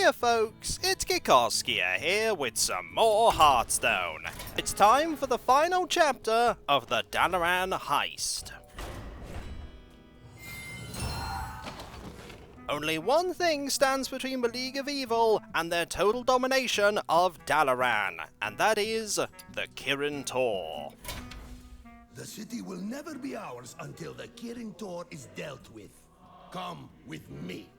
Hiya folks, it's Kikoskia here with some more Hearthstone. It's time for the final chapter of the Dalaran Heist. Only one thing stands between the League of Evil and their total domination of Dalaran, and that is the Kirin Tor. The city will never be ours until the Kirin Tor is dealt with. Come with me.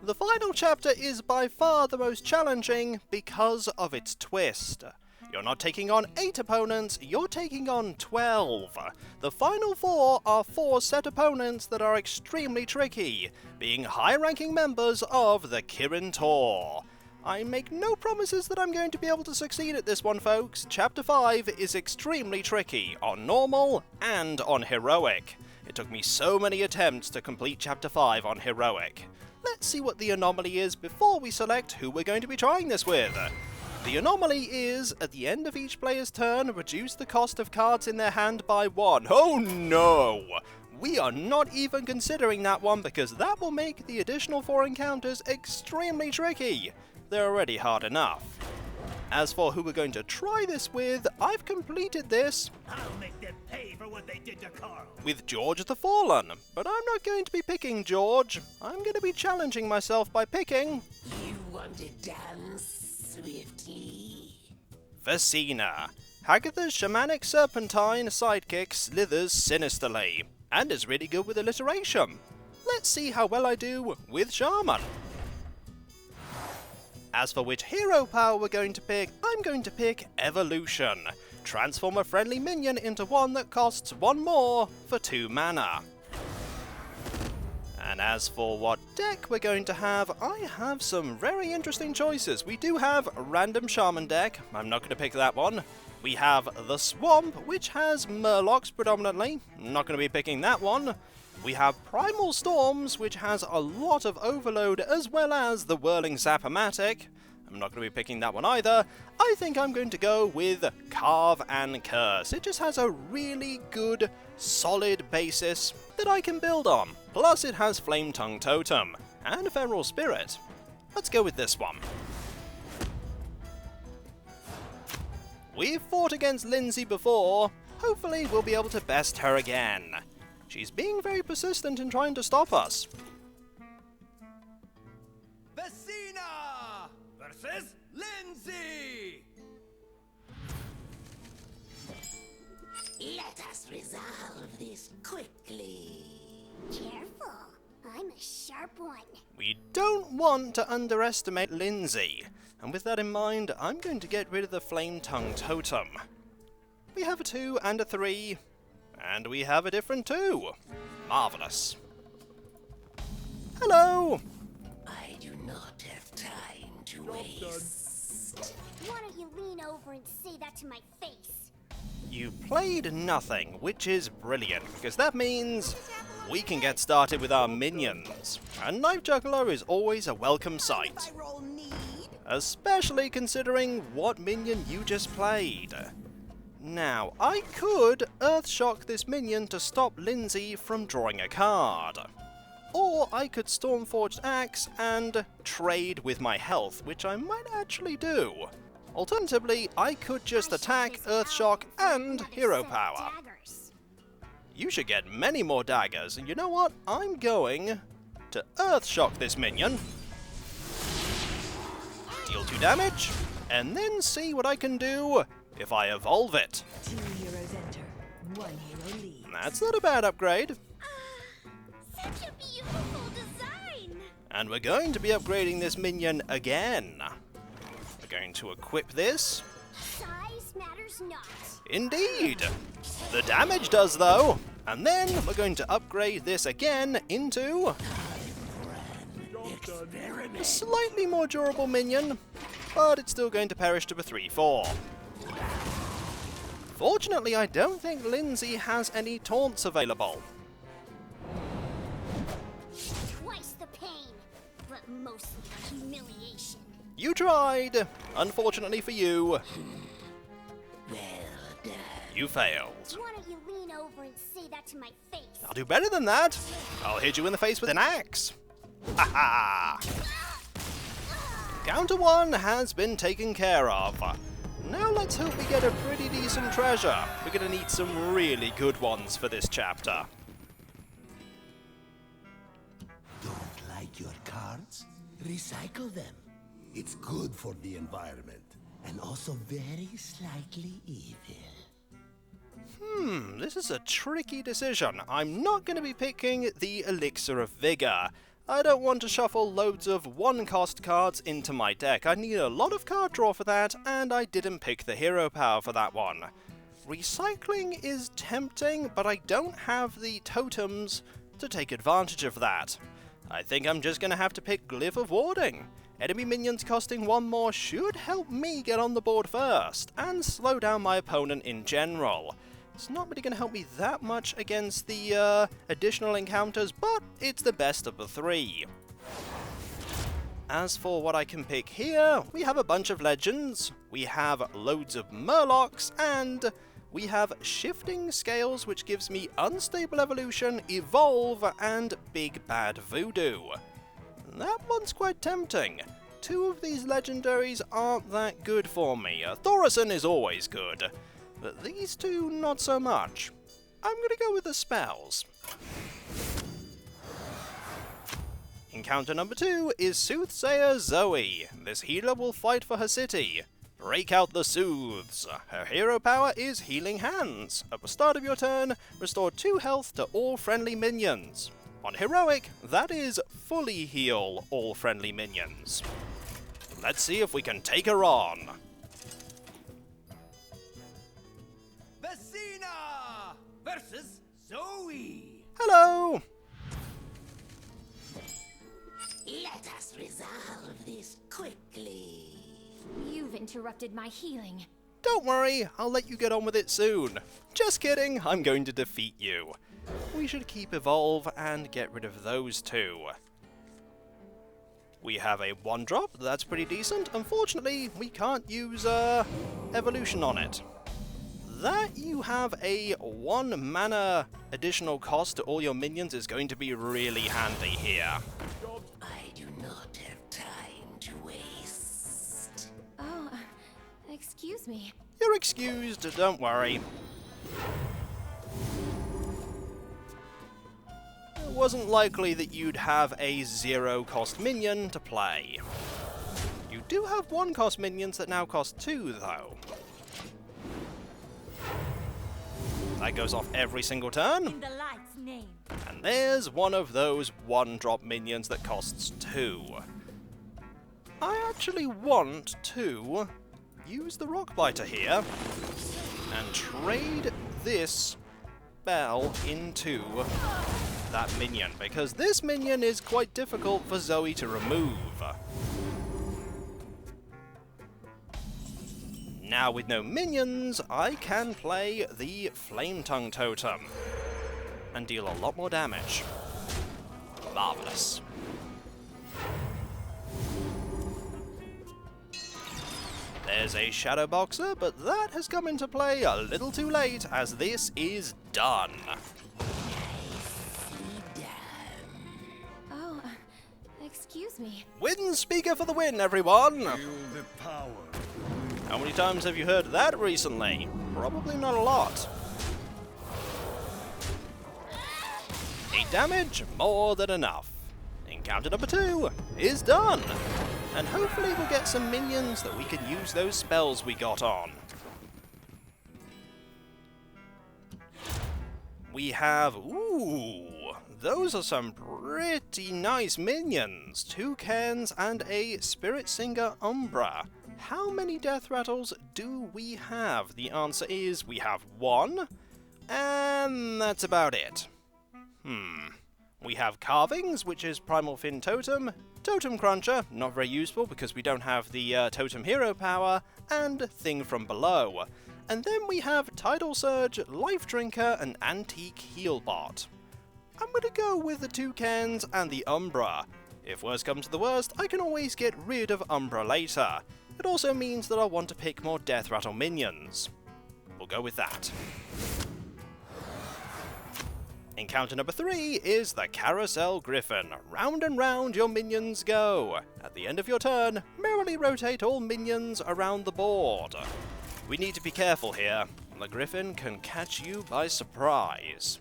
The final chapter is by far the most challenging because of its twist. You're not taking on 8 opponents, you're taking on 12. The final 4 are 4 set opponents that are extremely tricky, being high-ranking members of the Kirin Tor. I make no promises that I'm going to be able to succeed at this one, folks. Chapter 5 is extremely tricky, on normal and on heroic. It took me so many attempts to complete Chapter 5 on heroic. Let's see what the anomaly is before we select who we're going to be trying this with. The anomaly is, at the end of each player's turn, reduce the cost of cards in their hand by 1. Oh no! We are not even considering that one because that will make the additional 4 encounters extremely tricky. They're already hard enough. As for who we're going to try this with, I've completed this I'll make them pay for what they did to Carl. with George the Fallen, but I'm not going to be picking George. I'm going to be challenging myself by picking You want to dance swiftly? Vesina. Hagatha's shamanic serpentine sidekick slithers sinisterly, and is really good with alliteration. Let's see how well I do with Shaman. As for which hero power we're going to pick, I'm going to pick Evolution. Transform a friendly minion into one that costs 1 more for 2 mana. And as for what deck we're going to have, I have some very interesting choices. We do have a random Shaman deck, I'm not going to pick that one. We have the Swamp, which has Murlocs predominantly, I'm not going to be picking that one. We have Primal Storms, which has a lot of Overload, as well as the Whirling Zap-O-Matic. I'm not going to be picking that one either. I think I'm going to go with Carve and Curse. It just has a really good, solid basis that I can build on. Plus it has Flame Tongue Totem and Feral Spirit. Let's go with this one. We've fought against Lindsay before. Hopefully we'll be able to best her again. She's being very persistent in trying to stop us. Vesina versus Lindsay. Let us resolve this quickly. Careful, I'm a sharp one. We don't want to underestimate Lindsay, and with that in mind, I'm going to get rid of the Flame Tongue Totem. We have a 2 and a 3, and we have a different 2. Marvelous. Hello! I do not have time to waste. Why don't you lean over and say that to my face? You played nothing, which is brilliant, because that means we can get started with our minions. And Knife Juggler is always a welcome sight. Especially considering what minion you just played. Now, I could Earthshock this minion to stop Lindsay from drawing a card. Or I could Stormforged Axe and trade with my health, which I might actually do. Alternatively, I could just attack, Earthshock, and hero power. You should get many more daggers, and you know what? I'm going to Earthshock this minion. Deal 2 damage, and then see what I can do if I evolve it. 2 heroes enter, 1 hero leaves. That's not a bad upgrade. Such a beautiful design! And we're going to be upgrading this minion again. We're going to equip this. Size matters not. Indeed! The damage does though! And then we're going to upgrade this again into a slightly more durable minion, but it's still going to perish to a 3/4. Fortunately, I don't think Lindsay has any taunts available. Twice the pain, but mostly the humiliation. You tried! Unfortunately for you, Well done. you failed. Why don't you lean over and say that to my face? I'll do better than that. I'll hit you in the face with an axe. Ha ha! Counter 1 has been taken care of. Now let's hope we get a pretty decent treasure. We're going to need some really good ones for this chapter. Don't like your cards? Recycle them. It's good for the environment. And also very slightly evil. This is a tricky decision. I'm not going to be picking the Elixir of Vigor. I don't want to shuffle loads of one-cost cards into my deck. I need a lot of card draw for that, and I didn't pick the hero power for that one. Recycling is tempting, but I don't have the totems to take advantage of that. I think I'm just going to have to pick Glyph of Warding. Enemy minions costing one more should help me get on the board first, and slow down my opponent in general. It's not really going to help me that much against the additional encounters, but it's the best of the three. As for what I can pick here, we have a bunch of legends, we have loads of murlocs, and we have shifting scales, which gives me unstable evolution, evolve, and big bad voodoo. That one's quite tempting. Two of these legendaries aren't that good for me. Thorison is always good, but these two not so much. I'm gonna go with the spells. Encounter number 2 is Soothsayer Zoe. This healer will fight for her city. Break out the Sooths. Her hero power is Healing Hands. At the start of your turn, restore 2 health to all friendly minions. On Heroic, that is fully heal all friendly minions. Let's see if we can take her on. Vesina versus Zoe. Hello! Let us resolve this quickly. You've interrupted my healing. Don't worry, I'll let you get on with it soon. Just kidding, I'm going to defeat you. We should keep Evolve and get rid of those two. We have a 1-drop, that's pretty decent. Unfortunately, we can't use Evolution on it. That you have a 1 mana additional cost to all your minions is going to be really handy here. I do not have time to waste. Oh, excuse me. You're excused, don't worry. It wasn't likely that you'd have a 0-cost minion to play. You do have 1-cost minions that now cost 2, though. That goes off every single turn. In the light's name. And there's one of those 1-drop minions that costs 2. I actually want to use the Rockbiter here and trade this Bell into that minion, because this minion is quite difficult for Zoe to remove. Now with no minions, I can play the Flame Tongue Totem and deal a lot more damage. Marvelous. There's a Shadow Boxer, but that has come into play a little too late, as this is done. Oh, excuse me. Wind Speaker for the win, everyone! Feel the power. How many times have you heard that recently? Probably not a lot. 8 damage, more than enough. Encounter number 2 is done. And hopefully we'll get some minions that we can use those spells we got on. We have, ooh, those are some pretty nice minions. Toucans and a Spirit Singer Umbra. How many death rattles do we have? The answer is we have 1, and that's about it. We have Carvings, which is Primal Fin Totem, Totem Cruncher, not very useful because we don't have the Totem Hero power, and Thing from Below. And then we have Tidal Surge, Life Drinker, and Antique Heal Bot. I'm going to go with the Toucans and the Umbra. If worst comes to the worst, I can always get rid of Umbra later. It also means that I'll want to pick more Death Rattle minions. We'll go with that. Encounter number 3 is the Carousel Gryphon. Round and round your minions go. At the end of your turn, merrily rotate all minions around the board. We need to be careful here. The Gryphon can catch you by surprise.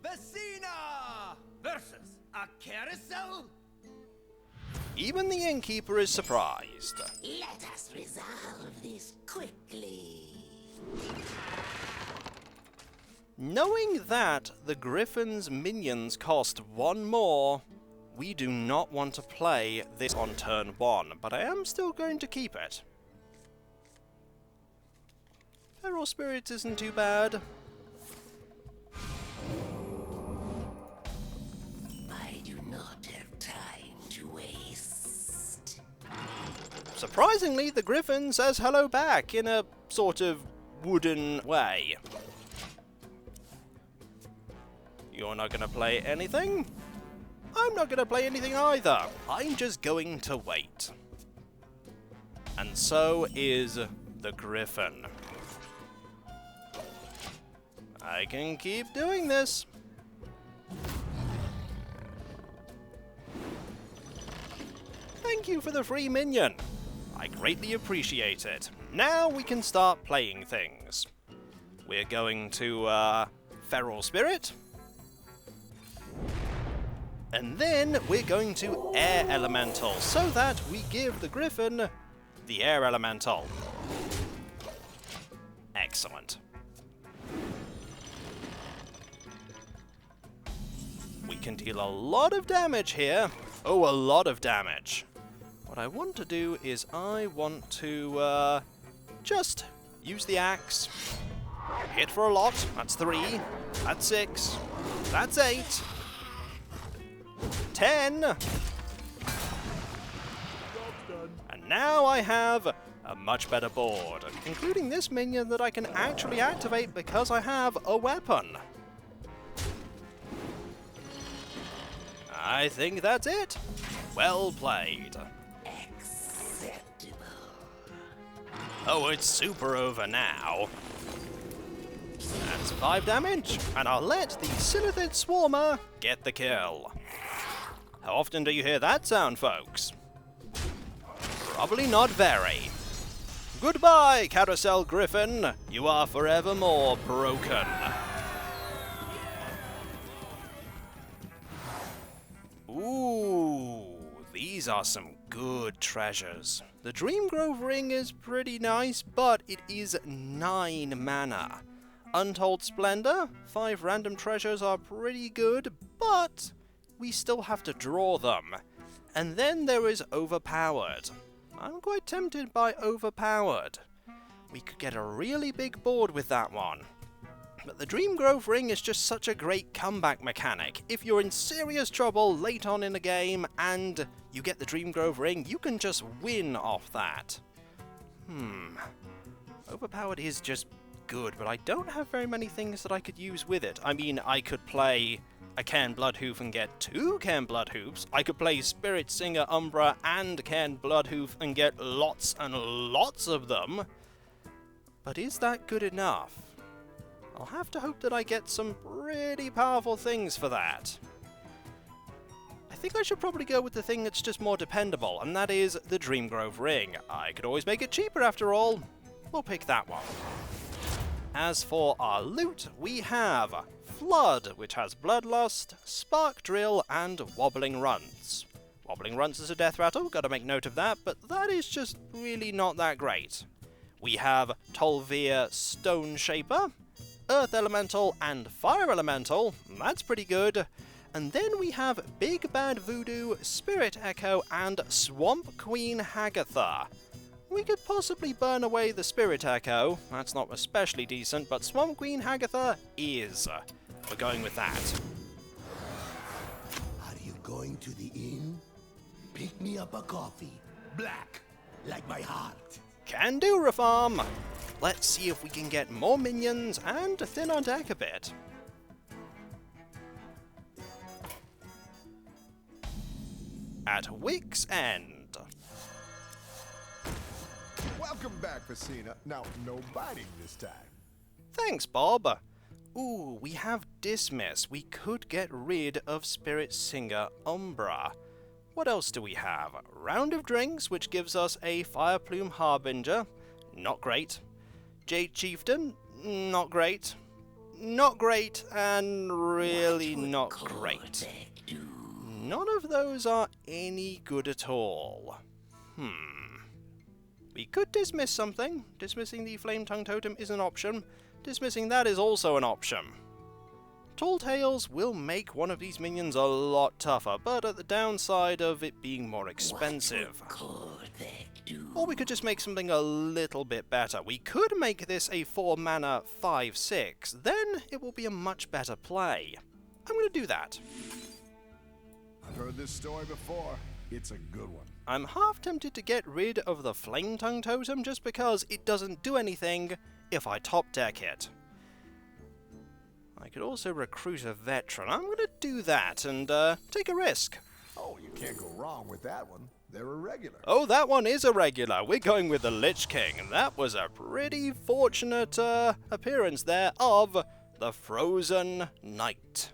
Vecina versus a carousel. Even the innkeeper is surprised. Let us resolve this quickly. Knowing that the Gryphon's minions cost 1 more, we do not want to play this on turn 1, but I am still going to keep it. Feral Spirit isn't too bad. I do not have time to waste. Surprisingly, the Gryphon says hello back in a sort of wooden way. You're not going to play anything? I'm not going to play anything either. I'm just going to wait. And so is the Gryphon. I can keep doing this. Thank you for the free minion. I greatly appreciate it. Now we can start playing things. We're going to, Feral Spirit. And then we're going to Air Elemental, so that we give the Gryphon the Air Elemental. Excellent. We can deal a lot of damage here. Oh, a lot of damage. What I want to do is I want to just use the axe. Hit for a lot. That's 3. That's 6. That's 8. 10. And now I have a much better board, including this minion that I can actually activate because I have a weapon. I think that's it. Well played. Acceptable. Oh, it's super over now. That's 5 damage, and I'll let the Silithid Swarmer get the kill. How often do you hear that sound, folks? Probably not very. Goodbye, Carousel Gryphon. You are forevermore broken. Ooh, these are some good treasures. The Dreamgrove Ring is pretty nice, but it is 9 mana. Untold Splendor, 5 random treasures are pretty good, but we still have to draw them. And then there is Overpowered. I'm quite tempted by Overpowered. We could get a really big board with that one. But the Dreamgrove Ring is just such a great comeback mechanic. If you're in serious trouble late on in a game and you get the Dreamgrove Ring, you can just win off that. Overpowered is just good, but I don't have very many things that I could use with it. I mean, I could play a Cairn Bloodhoof and get 2 Cairn Bloodhoofs. I could play Spirit Singer Umbra and Cairn Bloodhoof and get lots and lots of them. But is that good enough? I'll have to hope that I get some pretty powerful things for that. I think I should probably go with the thing that's just more dependable, and that is the Dreamgrove Ring. I could always make it cheaper after all. We'll pick that one. As for our loot, we have Flood, which has Bloodlust, Spark Drill, and Wobbling Runts. Wobbling Runts is a death rattle, gotta make note of that, but that is just really not that great. We have Tolvir Stone Shaper, Earth Elemental, and Fire Elemental. That's pretty good. And then we have Big Bad Voodoo, Spirit Echo, and Swamp Queen Hagatha. We could possibly burn away the Spirit Echo. That's not especially decent, but Swamp Queen Hagatha is. We're going with that. Are you going to the inn? Pick me up a coffee. Black, like my heart. Can do, Rafaam. Let's see if we can get more minions and thin our deck a bit. At Wick's End. Welcome back, Vecina. Now, no biting this time. Thanks, Bob. Ooh, we have Dismiss. We could get rid of Spirit Singer Umbra. What else do we have? Round of Drinks, which gives us a Fireplume Harbinger. Not great. Jade Chieftain. Not great. Not great, and really not great. None of those are any good at all. We could dismiss something. Dismissing the Flame Tongue Totem is an option. Dismissing that is also an option. Tall Tales will make one of these minions a lot tougher, but at the downside of it being more expensive. Or we could just make something a little bit better. We could make this a 4-mana 5/6, then it will be a much better play. I'm going to do that. I've heard this story before. It's a good one. I'm half tempted to get rid of the Flame Tongue Totem just because it doesn't do anything if I top deck it. I could also recruit a veteran. I'm going to do that and take a risk. Oh, you can't go wrong with that one. They're irregular. Oh, that one is a regular. We're going with the Lich King. That was a pretty fortunate appearance there of the Frozen Knight.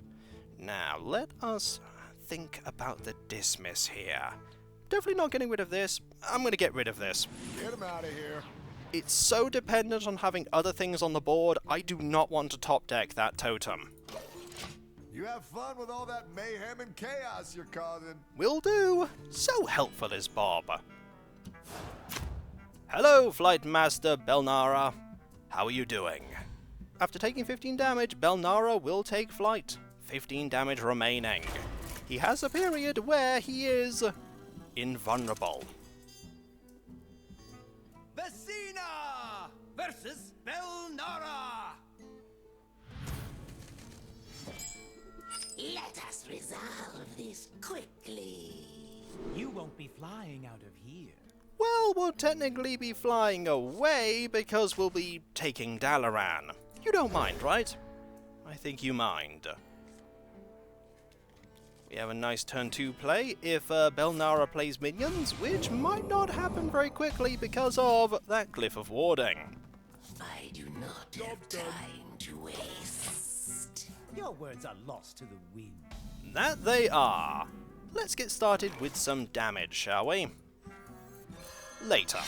Now, let us think about the Dismiss here. Definitely not getting rid of this. I'm going to get rid of this. Get him out of here. It's so dependent on having other things on the board, I do not want to top deck that totem. You have fun with all that mayhem and chaos you're causing. Will do. So helpful is Bob. Hello, Flight Master Bell Nara. How are you doing? After taking 15 damage, Bell Nara will take flight. 15 damage remaining. He has a period where he is invulnerable. Vecina versus Bell Nara. Let us resolve this quickly. You won't be flying out of here. Well, we'll technically be flying away because we'll be taking Dalaran. You don't mind, right? I think you mind. We have a nice turn 2 play if Bell Nara plays minions, which might not happen very quickly because of that Glyph of Warding. I do not have time to waste. Your words are lost to the wind. That they are. Let's get started with some damage, shall we? Later.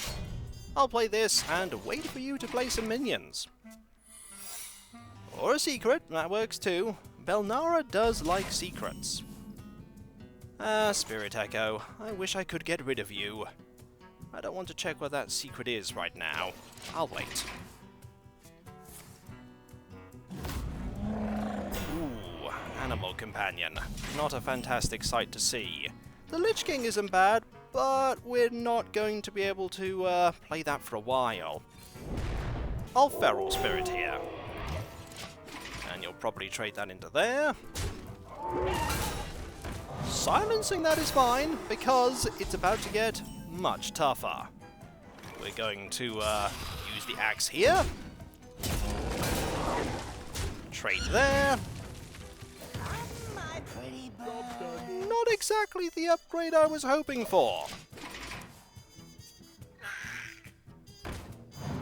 I'll play this and wait for you to play some minions. Or a secret, that works too. Bell Nara does like secrets. Ah, Spirit Echo, I wish I could get rid of you. I don't want to check what that secret is right now. I'll wait. Ooh, Animal Companion. Not a fantastic sight to see. The Lich King isn't bad, but we're not going to be able to play that for a while. I'll Feral Spirit here. And you'll probably trade that into there. Silencing that is fine, because it's about to get much tougher. We're going to use the axe here. Trade there. My pretty bird. Not exactly the upgrade I was hoping for.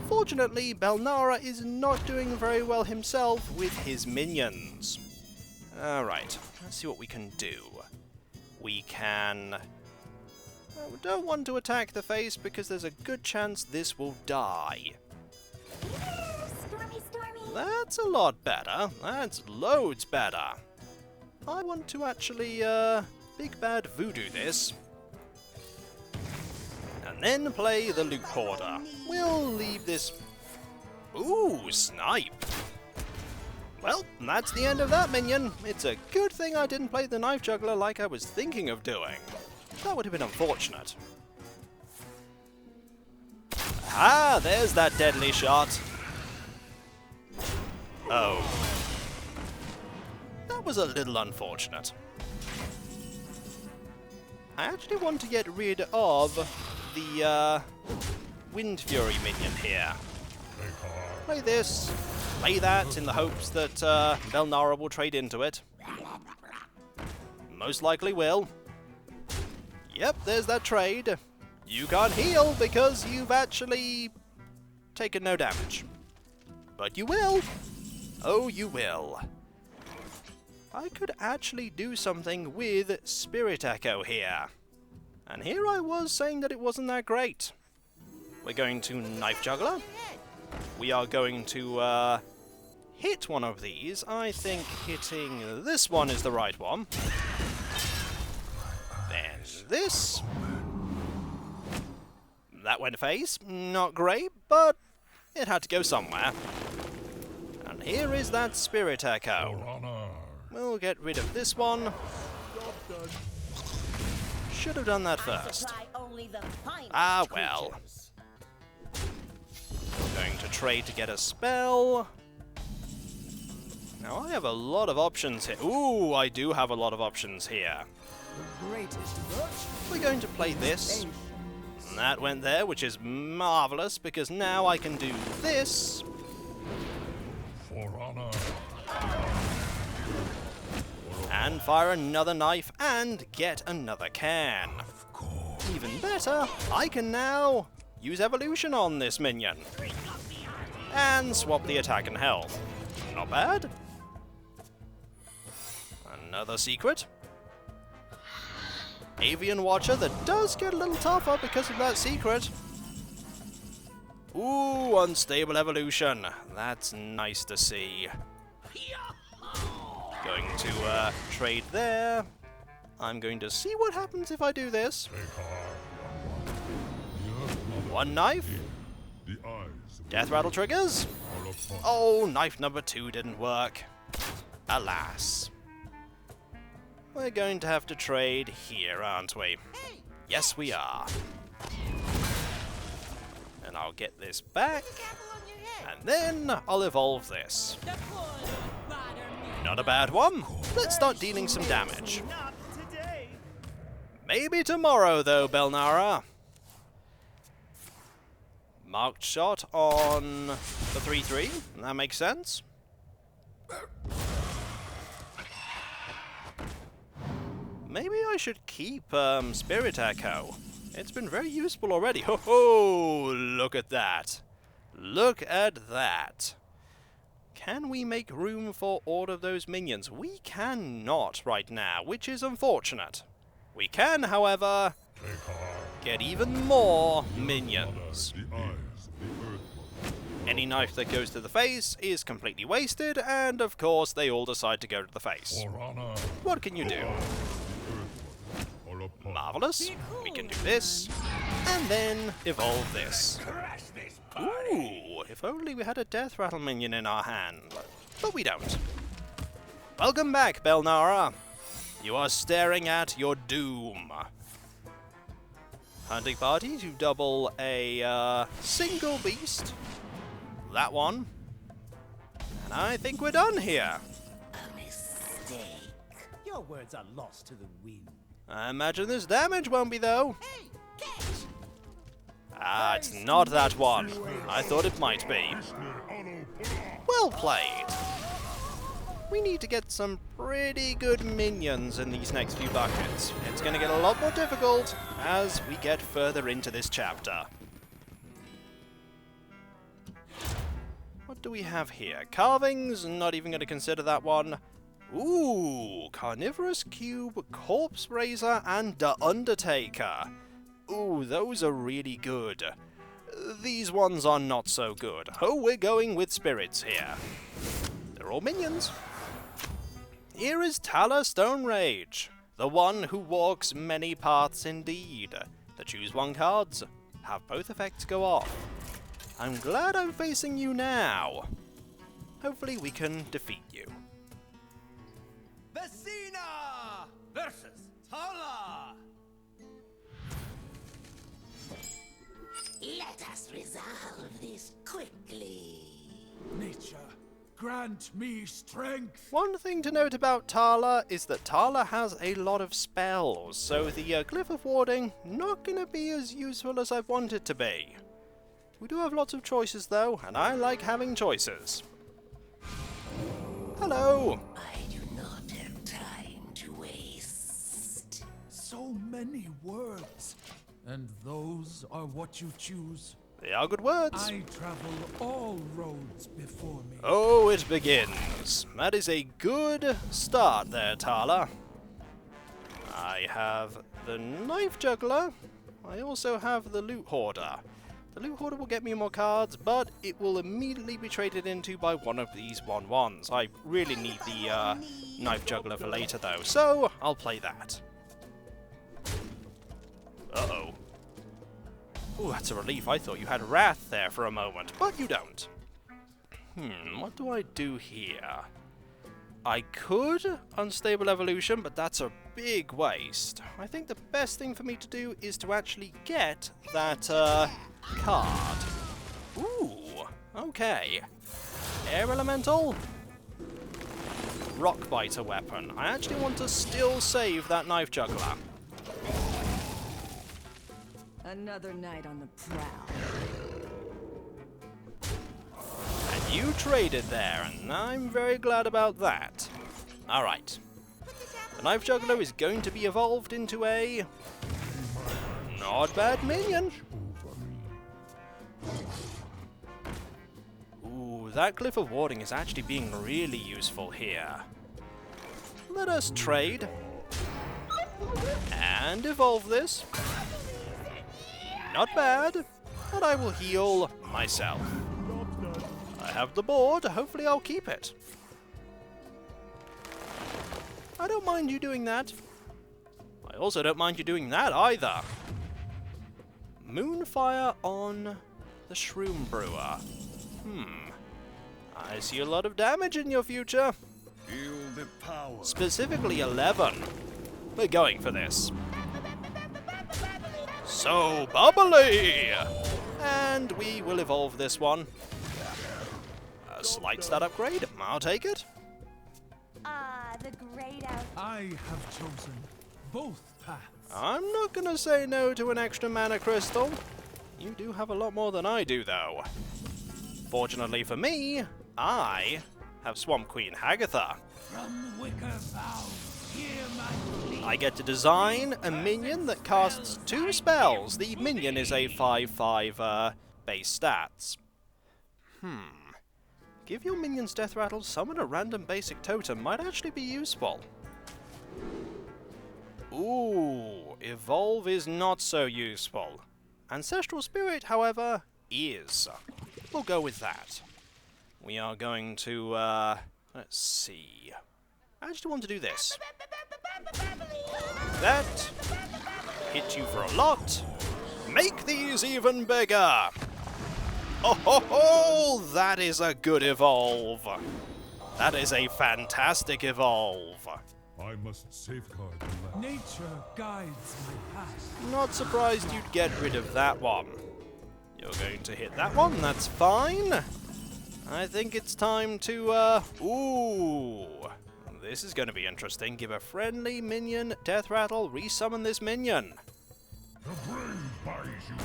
Fortunately, Bell Nara is not doing very well himself with his minions. Alright, let's see what we can do. We can... we don't want to attack the face because there's a good chance this will die. Stormy, stormy. That's a lot better. That's loads better. I want to actually, Big Bad Voodoo this. And then play the Loot Hoarder. We'll leave this... Ooh, Snipe! Well, that's the end of that minion. It's a good thing I didn't play the Knife Juggler like I was thinking of doing. That would have been unfortunate. Ah, there's that deadly shot. Oh. That was a little unfortunate. I actually want to get rid of the Wind Fury minion here. Play this, play that in the hopes that Bell Nara will trade into it. Most likely will. Yep, there's that trade. You can't heal because you've actually taken no damage. But you will. Oh, you will. I could actually do something with Spirit Echo here. And here I was saying that it wasn't that great. We're going to Knife Juggler. We are going to hit one of these. I think hitting this one is the right one. Then this. That went face. Not great, but it had to go somewhere. And here is that Spirit Echo. We'll get rid of this one. Should have done that first. Ah, well. Going to trade to get a spell. Now I have a lot of options here. Ooh, I do have a lot of options here. We're going to play this. And that went there, which is marvelous, because now I can do this. For honor. And fire another knife and get another can. Even better, I can now use evolution on this minion. And swap the attack and health. Not bad. Another secret. Avian Watcher that does get a little tougher because of that secret. Ooh, unstable evolution. That's nice to see. Going to trade there. I'm going to see what happens if I do this. One knife. Death rattle triggers. Oh, knife number 2 didn't work. Alas. We're going to have to trade here, aren't we? Yes, we are. And I'll get this back. And then I'll evolve this. Not a bad one. Let's start dealing some damage. Maybe tomorrow, though, Bell Nara. Marked shot on the 3-3. That makes sense. Maybe I should keep Spirit Echo. It's been very useful already. Ho ho! Look at that. Look at that. Can we make room for all of those minions? We cannot right now, which is unfortunate. We can, however, get even more minions. Any knife that goes to the face is completely wasted, and of course they all decide to go to the face. What can you do? Marvelous. We can do this, and then evolve this. Ooh, if only we had a death rattle minion in our hand. But we don't. Welcome back, Bell Nara. You are staring at your doom. Hunting party to double a single beast. That one. And I think we're done here. A mistake. Your words are lost to the wind. I imagine this damage won't be, though. Ah, it's not that one. I thought it might be. Well played. We need to get some pretty good minions in these next few buckets. It's going to get a lot more difficult as we get further into this chapter. What do we have here? Carvings, not even going to consider that one. Ooh, Carnivorous Cube, Corpse Raiser, and The Undertaker. Ooh, those are really good. These ones are not so good. Oh, we're going with spirits here. They're all minions. Here is Tala Stone Rage, the one who walks many paths indeed. The choose one cards, have both effects go off. I'm glad I'm facing you now. Hopefully we can defeat you. Vecina versus Tala. Let us resolve this quickly. Nature, grant me strength. One thing to note about Tala is that Tala has a lot of spells, so the Glyph of Warding not going to be as useful as I want it to be. We do have lots of choices though, and I like having choices. Hello! I do not have time to waste. So many words. And those are what you choose. They are good words. I travel all roads before me. Oh, it begins. That is a good start there, Tala. I have the knife juggler. I also have the loot hoarder. The loot hoarder will get me more cards, but it will immediately be traded into by one of these 1/1s. I really need the knife juggler for later, though, so I'll play that. Uh-oh. Ooh, that's a relief. I thought you had Wrath there for a moment, but you don't. What do I do here? I could Unstable Evolution, but that's a big waste. I think the best thing for me to do is to actually get that card. Ooh, okay. Air Elemental. Rock Biter weapon. I actually want to still save that Knife Juggler. Another night on the prowl. And you traded there, and I'm very glad about that. Alright. The Knife Juggler is going to be evolved into a not bad minion. Ooh, that Glyph of Warding is actually being really useful here. Let us trade. And evolve this. Not bad, but I will heal myself. I have the board, hopefully I'll keep it. I don't mind you doing that. I also don't mind you doing that either. Moonfire on the Shroom Brewer. I see a lot of damage in your future. Feel the power. Specifically 11. We're going for this. So bubbly! And we will evolve this one. A slight stat upgrade. I'll take it. The great out. I have chosen both paths. I'm not gonna say no to an extra mana crystal. You do have a lot more than I do, though. Fortunately for me, I have Swamp Queen Hagatha. From Wicker Vow, hear my plea. I get to design a minion that casts 2 spells. The minion is a 5/5 base stats. Give your minions Death Rattle, summon a random basic totem might actually be useful. Ooh, Evolve is not so useful. Ancestral Spirit, however, is. We'll go with that. We are going to, let's see. I actually want to do this. That. Hit you for a lot. Make these even bigger. Oh ho ho! That is a good evolve. That is a fantastic evolve. I must safeguard the land. Nature guides my path. Not surprised you'd get rid of that one. You're going to hit that one, that's fine. I think it's time to, ooh. This is going to be interesting. Give a friendly minion Death Rattle, resummon this minion. The brave buys you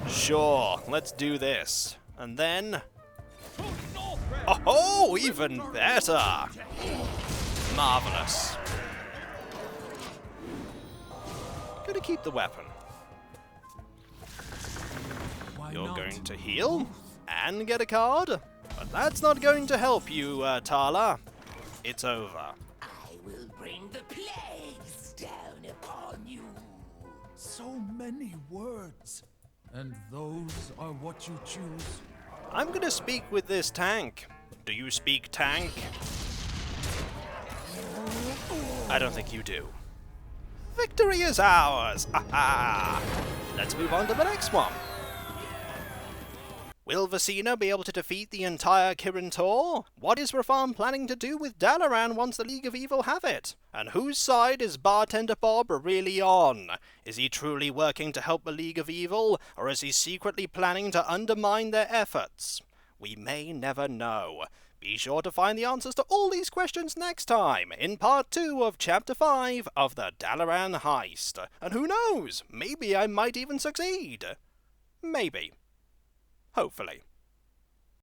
no. Sure, let's do this. And then... Oh, even better! Marvelous. Gonna keep the weapon. You're going to heal and get a card, but that's not going to help you, Tala. It's over. I will bring the plagues down upon you. So many words. And those are what you choose? I'm gonna speak with this tank. Do you speak tank? I don't think you do. Victory is ours! Aha! Let's move on to the next one. Will Vasina be able to defeat the entire Kirin Tor? What is Rafaam planning to do with Dalaran once the League of E.V.I.L have it? And whose side is Bartender Bob really on? Is he truly working to help the League of E.V.I.L, or is he secretly planning to undermine their efforts? We may never know. Be sure to find the answers to all these questions next time, in part 2 of Chapter 5 of the Dalaran Heist. And who knows, maybe I might even succeed. Maybe. Hopefully.